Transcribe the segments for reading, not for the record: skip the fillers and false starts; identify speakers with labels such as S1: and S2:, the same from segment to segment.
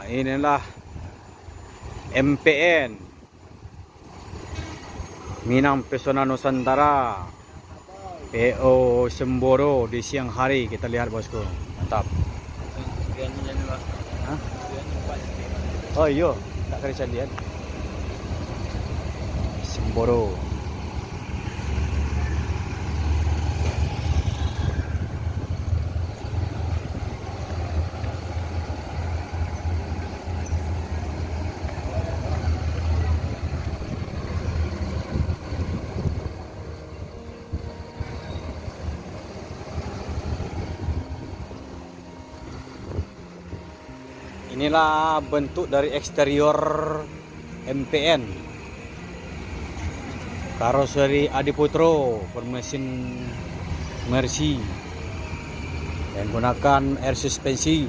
S1: Inilah MPN Minang Pesona Nusantara PO Semboro di siang hari. Kita lihat bosku, mantap. Hah? Oh iya, tak kerja lihat Semboro. Inilah bentuk dari eksterior MPN karoseri Adiputro bermesin Mercy dan gunakan air suspensi.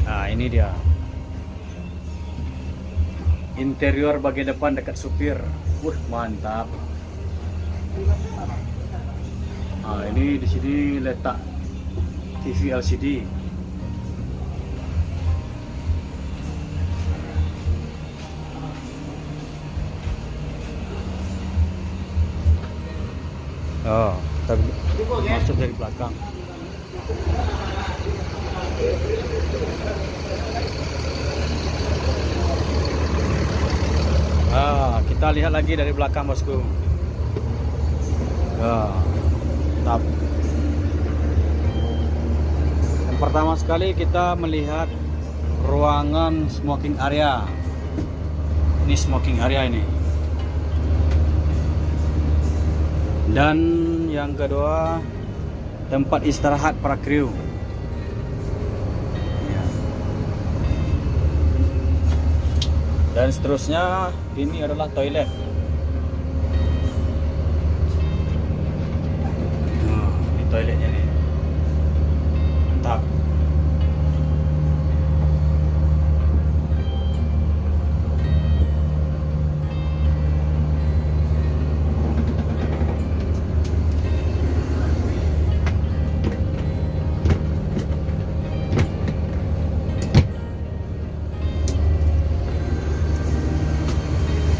S1: Nah, ini dia interior bagian depan dekat supir. Mantap. Nah, ini di sini letak TV LCD. Oh, kita masuk dari belakang. Kita lihat lagi dari belakang bosku. Mantap. Yang pertama sekali kita melihat ruangan smoking area. Ini smoking area ini. Dan yang kedua, tempat istirahat para kru. Dan seterusnya ini adalah toilet. Ini toiletnya nih. Mantap.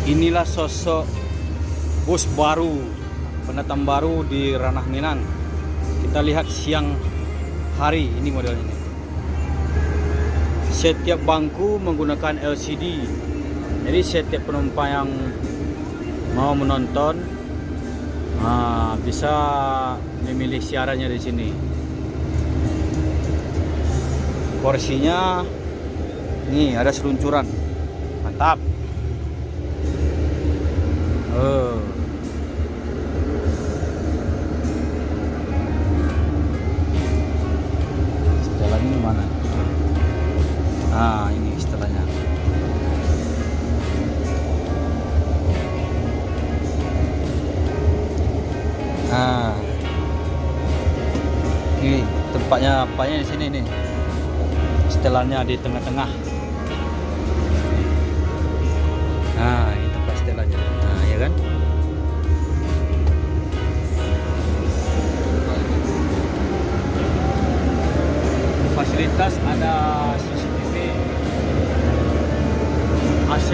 S1: Inilah sosok bus baru, pendatang baru di ranah Minang. Kita lihat siang hari ini modelnya ini. Setiap bangku menggunakan LCD. Jadi setiap penumpang yang mau menonton bisa memilih siarannya di sini. Porsinya nih ada seluncuran. Mantap. Setelannya mana? Ini setelahnya. Ini tempatnya apanya di sini nih. Setelannya di tengah-tengah. Ini tempat setelannya. Ya kan? Fasilitas ada CCTV, AC,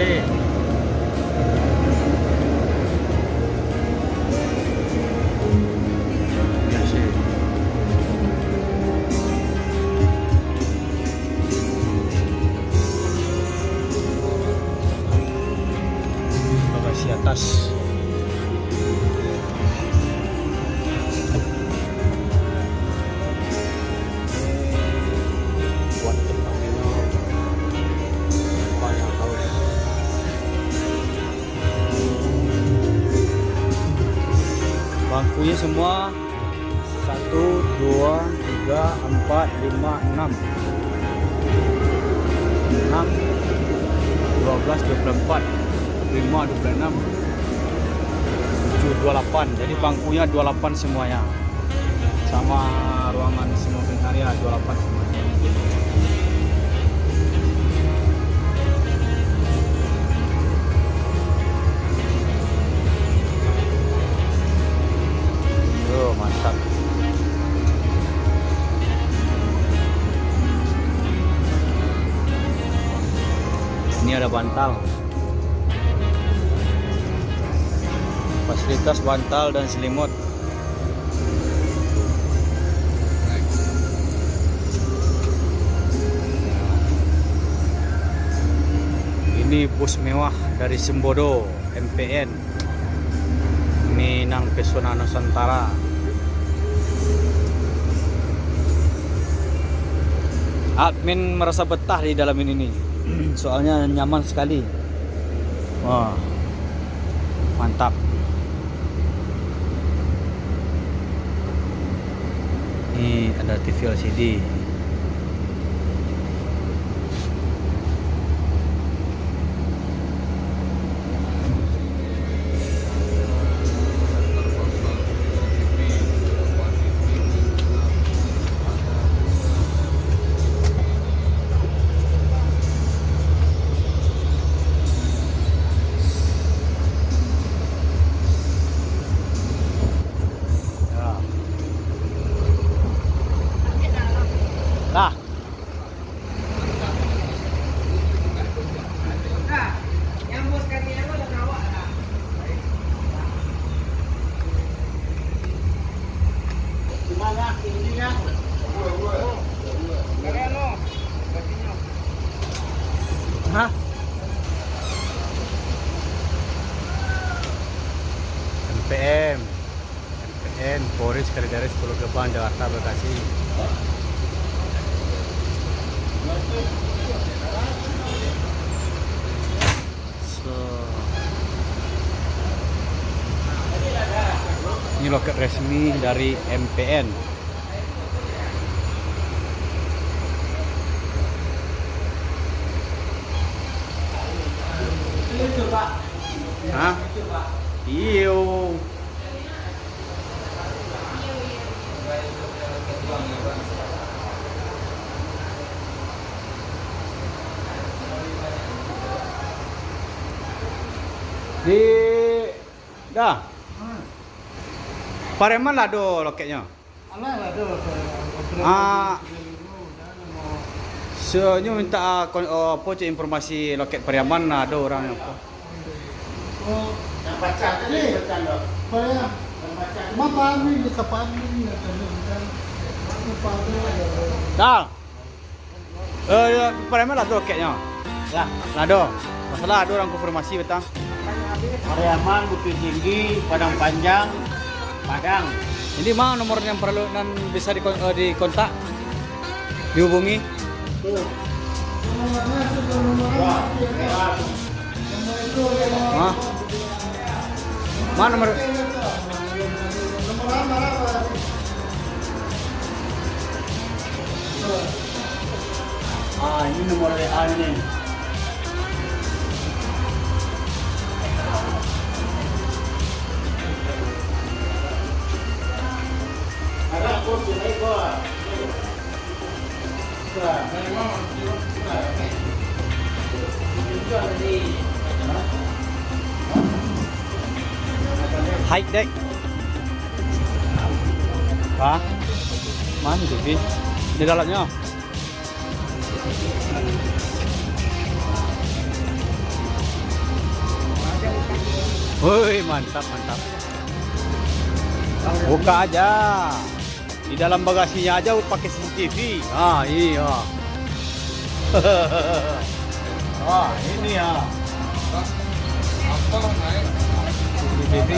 S1: bagasi atas. Bangkunya semua 1, 2, 3, 4, 5, 6 12, 24 5, 26 7, 28. Jadi bangkunya 28 semuanya. Sama ruangan smoking area 28 semuanya. Mantap. bantal. Fasilitas bantal dan selimut. Ini bus mewah dari Sembodo MPN Minang Pesona Nusantara. Admin merasa betah di dalam ini soalnya nyaman sekali. Wah, mantap. Ini ada TV LCD. Nah, hah? MPN Polres Kalideres Pulau Gebang Jakarta Bekasi. Ini loket resmi dari MPN. Hah? Iyo. Di dah. Pareman lah do loketnya. Sebenarnya minta apa cek informasi loket Pariaman lah do orang apa.
S2: Yang baca tadi Pariaman. Mama ni di kapan ni
S1: Dah. Pariaman lah do loketnya. Ya, lah do. Masalah ada orang konfirmasi betul.
S2: Pariaman, Bukit Tinggi, Padang Panjang, Padang.
S1: Ini mana nomor yang perlu dan bisa dikontak, dihubungi? Hah? Mana nomor?
S2: Ini nomor WA ini.
S1: High deck. Hah? Mana TV? Di dalamnya. Woi, mantap, mantap. Buka aja. Di dalam bagasinya aja pakai CCTV. Ah, iya. Wah, ini ya. CCTV.